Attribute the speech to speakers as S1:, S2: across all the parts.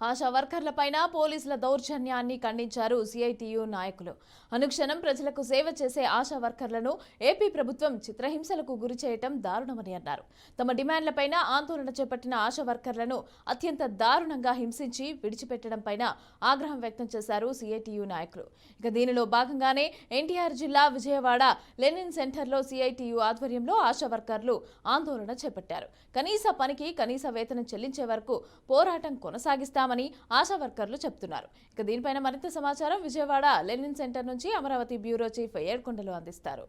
S1: ఆశా వర్కర్లపైన పోలీసుల దౌర్జన్యాన్ని ఖండించారు సిఐటియు నాయకులు. అనుక్షణం ప్రజలకు సేవ చేసే ఆశా వర్కర్లను ఏపీ ప్రభుత్వం చిత్రహింసలకు గురి చేయటం దారుణమని అన్నారు. తమ డిమాండ్లపైన ఆందోళన చేపట్టిన ఆశా వర్కర్లను అత్యంత దారుణంగా హింసించి విడిచిపెట్టడంపైన ఆగ్రహం వ్యక్తం చేశారు సిఐటియు నాయకులు. ఇక దీనిలో భాగంగానే ఎన్టీఆర్ జిల్లా విజయవాడ లెనిన్ సెంటర్లో సిఐటియు ఆధ్వర్యంలో ఆశా వర్కర్లు ఆందోళన చేపట్టారు. కనీస పనికి కనీస వేతనం చెల్లించే వరకు పోరాటం కొనసాగిస్తామని ఆశా వర్కర్లు చెప్తున్నారు. ఇక దీనిపైన మరింత సమాచారం విజయవాడ లెనిన్ సెంటర్ నుంచి అమరావతి బ్యూరో చీఫ్ ఏడ్కొండలు అందిస్తారు.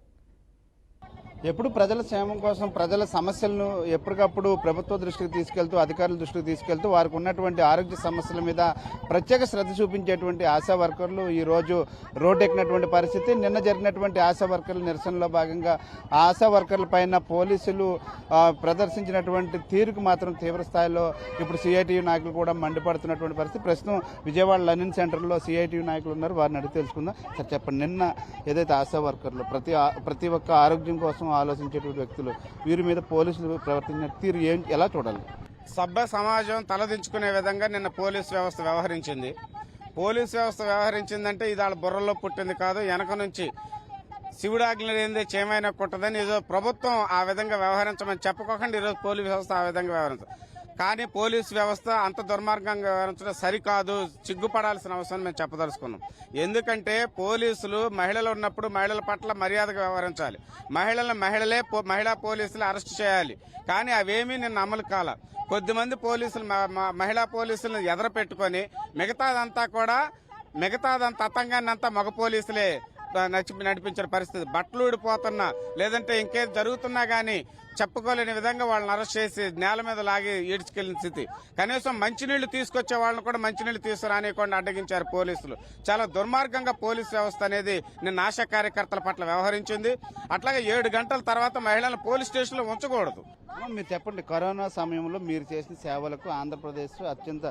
S2: ఎప్పుడు ప్రజల క్షేమం కోసం ప్రజల సమస్యలను ఎప్పటికప్పుడు ప్రభుత్వ దృష్టికి తీసుకెళ్తూ అధికారుల దృష్టికి తీసుకెళ్తూ వారికి ఉన్నటువంటి ఆరోగ్య సమస్యల మీద ప్రత్యేక శ్రద్ధ చూపించేటువంటి ఆశా వర్కర్లు ఈ రోజు రోడ్డు ఎక్కినటువంటి పరిస్థితి. నిన్న జరిగినటువంటి ఆశా వర్కర్ల నిరసనలో భాగంగా ఆశా వర్కర్ల పైన పోలీసులు ప్రదర్శించినటువంటి తీరుకు మాత్రం తీవ్ర స్థాయిలో ఇప్పుడు సిఐటియు నాయకులు కూడా మండిపడుతున్నటువంటి పరిస్థితి. ప్రస్తుతం విజయవాడ లెనిన్ సెంటర్లో సిఐటియు నాయకులు ఉన్నారు, వారిని అడిగి తెలుసుకుందాం. సార్ చెప్పండి, నిన్న ఏదైతే ఆశా వర్కర్లు ప్రతి ఒక్క ఆరోగ్యం కోసం ఆలోచించేటువంటి వ్యక్తులు వీరి మీద పోలీసులు ప్రవర్తించిన తీరు ఎలా చూడాలి?
S3: సభ్య సమాజం తలదించుకునే విధంగా నిన్న పోలీసు వ్యవస్థ వ్యవహరించింది. పోలీసు వ్యవస్థ వ్యవహరించిందంటే ఇది వాళ్ళ బుర్రలో పుట్టింది కాదు, వెనక నుంచి శివుడాజ్ఞ లేనిదే చేమైనా కుట్టదని ఈరోజు ప్రభుత్వం ఆ విధంగా వ్యవహరించమని చెప్పుకోకుండా ఈరోజు పోలీసు వ్యవస్థ ఆ విధంగా వ్యవహరించారు. కానీ పోలీసు వ్యవస్థ అంత దుర్మార్గంగా వ్యవహరించడం సరికాదు, సిగ్గుపడాల్సిన అవసరం మేము చెప్పదలుచుకున్నాం. ఎందుకంటే పోలీసులు మహిళలు ఉన్నప్పుడు మహిళల పట్ల మర్యాదగా వ్యవహరించాలి, మహిళా పోలీసులు అరెస్ట్ చేయాలి. కానీ అవేమీ నిన్న అమలు కాల. కొద్దిమంది పోలీసులు మహిళా పోలీసులను ఎదరపెట్టుకొని మిగతాదంతా అతంగాన్ని అంతా మగ పోలీసులే నడిపించిన పరిస్థితి. బట్టలు ఊడిపోతున్నా లేదంటే ఇంకేం జరుగుతున్నా గానీ చెప్పుకోలేని విధంగా వాళ్ళని అరెస్ట్ చేసి నేల మీద లాగి ఈడ్చుకెళ్లిన స్థితి. కనీసం మంచినీళ్లు తీసుకొచ్చే వాళ్ళని కూడా మంచినీళ్లు తీసుకురానియకుండా అడ్డగించారు పోలీసులు. చాలా దుర్మార్గంగా పోలీసు వ్యవస్థ అనేది నిన్న ఆశా కార్యకర్తల పట్ల వ్యవహరించింది. అట్లాగే 7 గంటల తర్వాత మహిళలను పోలీస్ స్టేషన్లో ఉంచకూడదు.
S2: మీరు చెప్పండి, కరోనా సమయంలో మీరు చేసిన సేవలకు ఆంధ్రప్రదేశ్ అత్యంత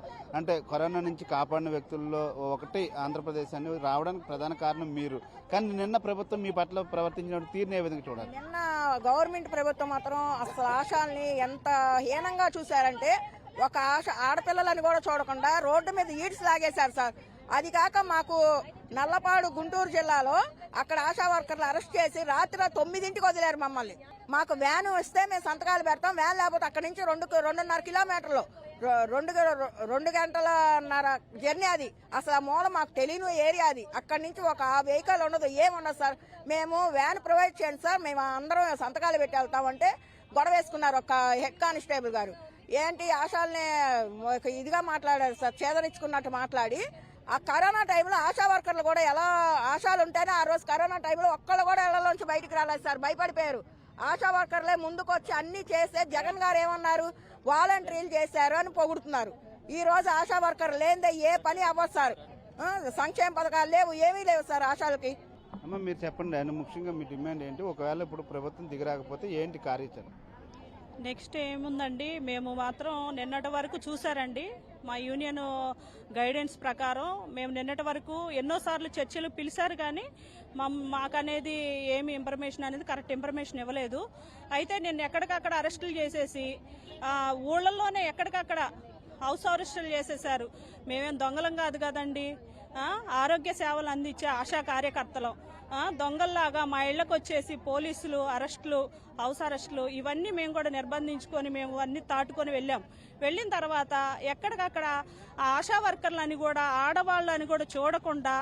S2: కరోనా నుంచి కాపాడిన వ్యక్తుల్లో ఒకటి ఆంధ్రప్రదేశ్ అని రావడానికి ప్రధాన కారణం మీరు. కానీ నిన్న ప్రభుత్వం మీ పట్ల ప్రవర్తించిన తీరుని ఏ విధంగా చూడాలి?
S4: నిన్న గవర్నమెంట్ ప్రభుత్వం మాత్రం అసలు ఆశాల్ని ఎంత హీనంగా చూశారంటే ఒక ఆడపిల్లలని కూడా చూడకుండా రోడ్డు మీద ఈడ్స్ లాగేశారు సార్. అది కాక మాకు నల్లపాడు గుంటూరు జిల్లాలో అక్కడ ఆశా వర్కర్లు అరెస్ట్ చేసి రాత్రి 9ంటికి వదిలేరు మమ్మల్ని. మాకు వ్యాన్ వస్తే మేము సంతకాలు పెడతాం, వ్యాన్ లేకపోతే అక్కడి నుంచి 2.5 కిలోమీటర్లు 2 గంటలన్నర జర్నీ. అది అసలు ఆ మూల మాకు తెలియని ఏరియా. అది అక్కడి నుంచి ఒక వెహికల్ ఉండదు, ఏముండదు సార్. మేము వ్యాన్ ప్రొవైడ్ చేయండి సార్, మేము అందరం సంతకాలు పెట్టి వెళ్తామంటే గొడవ వేసుకున్నారు ఒక హెడ్ కానిస్టేబుల్ గారు. ఏంటి ఆశాలని ఇదిగా మాట్లాడారు సార్, చేదరించుకున్నట్టు మాట్లాడి. ఆ కరోనా టైంలో ఆశా వర్కర్లు కూడా ఎలా ఆశాలు ఉంటేనే ఆ రోజు కరోనా టైంలో ఒక్కళ్ళు కూడా ఇళ్లలోంచి బయటకు రాలేదు సార్, భయపడిపోయారు. ఆశా వర్కర్లే ముందుకు వచ్చి అన్ని చేస్తే జగన్ గారు ఏమన్నారు, వాలంటీర్లు చేశారు అని పొగుడుతున్నారు. ఈ రోజు ఆశా వర్కర్లు లేనిదే ఏ పని అవ్వదు సార్. సంక్షేమ పథకాలు లేవు, ఏమీ లేవు సార్ ఆశాలకి.
S2: అమ్మ మీరు చెప్పండి, ఆయన ముఖ్యంగా మీ డిమాండ్ ఏంటి? ఒకవేళ ఇప్పుడు ప్రభుత్వం దిగిరాకపోతే ఏంటి కార్యాచరణ?
S5: నెక్స్ట్ ఏముందండి, మేము మాత్రం నిన్నటి వరకు చూసారండి, మా యూనియన్ గైడెన్స్ ప్రకారం మేము నిన్నటి వరకు ఎన్నోసార్లు చర్చలు పిలిచారు, కానీ మాకనేది ఏమి ఇన్ఫర్మేషన్ అనేది కరెక్ట్ ఇన్ఫర్మేషన్ ఇవ్వలేదు. అయితే నిన్న ఎక్కడికక్కడ అరెస్టులు చేసేసి ఊళ్ళల్లోనే ఎక్కడికక్కడ హౌస్ అరెస్టులు చేసేశారు. మేమేం దొంగలం కాదు కదండి, ఆరోగ్య సేవలు అందించే ఆశా కార్యకర్తలం. దొంగల్లాగా మా ఇళ్లకు వచ్చేసి పోలీసులు అరెస్టులు, హౌస్ అరెస్టులు ఇవన్నీ మేము కూడా నిర్బంధించుకొని మేము అన్ని తాటుకొని వెళ్ళిన తర్వాత ఎక్కడికక్కడ ఆశా వర్కర్లని కూడా ఆడవాళ్ళని కూడా చూడకుండా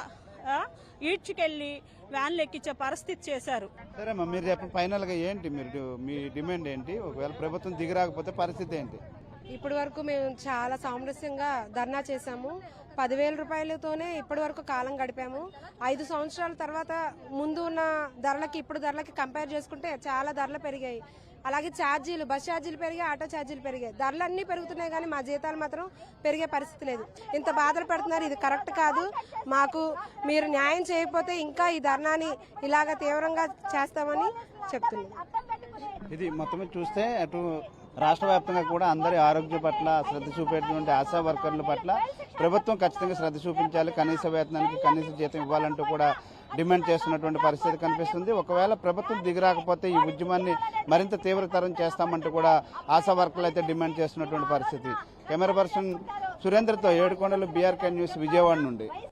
S5: ఈడ్చుకెళ్లి వ్యాన్లు ఎక్కించే పరిస్థితి చేశారు.
S2: సరేమ్మా, మీరు చెప్పండి, ఫైనల్ గా ఏంటి మీ డిమాండ్ ఏంటి? ఒకవేళ ప్రభుత్వం దిగిరాకపోతే పరిస్థితి ఏంటి?
S6: ఇప్పటి వరకు మేము చాలా సామరస్యంగా ధర్నా చేశాము. 10,000 రూపాయలతోనే ఇప్పటి వరకు కాలం గడిపాము. 5 సంవత్సరాల తర్వాత ముందు ఉన్న ధరలకి ఇప్పుడు ధరలకి కంపేర్ చేసుకుంటే చాలా ధరలు పెరిగాయి. అలాగే ఛార్జీలు, బస్ ఛార్జీలు పెరిగాయి, ఆటో ఛార్జీలు పెరిగాయి. ధరలన్నీ పెరుగుతున్నాయి కానీ మా జీతాలు మాత్రం పెరిగే పరిస్థితి లేదు. ఇంత బాధలు పెడుతున్నారు, ఇది కరెక్ట్ కాదు. మాకు మీరు న్యాయం చేయకపోతే ఇంకా ఈ ధర్నాని ఇలాగ తీవ్రంగా చేస్తామని చెప్తున్నాం.
S2: ఇది మొత్తం చూస్తే అటు రాష్ట్ర వ్యాప్తంగా కూడా అందరి ఆరోగ్య పట్ల శ్రద్ధ చూపేటువంటి ఆశా వర్కర్ల పట్ల ప్రభుత్వం ఖచ్చితంగా శ్రద్ధ చూపించాలి, కనీస వేతనానికి కనీస జీతం ఇవ్వాలంటూ కూడా డిమాండ్ చేస్తున్నటువంటి పరిస్థితి కనిపిస్తుంది. ఒకవేళ ప్రభుత్వం దిగిరాకపోతే ఈ ఉద్యమాన్ని మరింత తీవ్రతరం చేస్తామంటూ కూడా ఆశా వర్కర్లు అయితే డిమాండ్ చేస్తున్నటువంటి పరిస్థితి. కెమెరా పర్సన్ సురేంద్రతో ఏడుకొండలు, బీఆర్కే న్యూస్, విజయవాడ నుండి.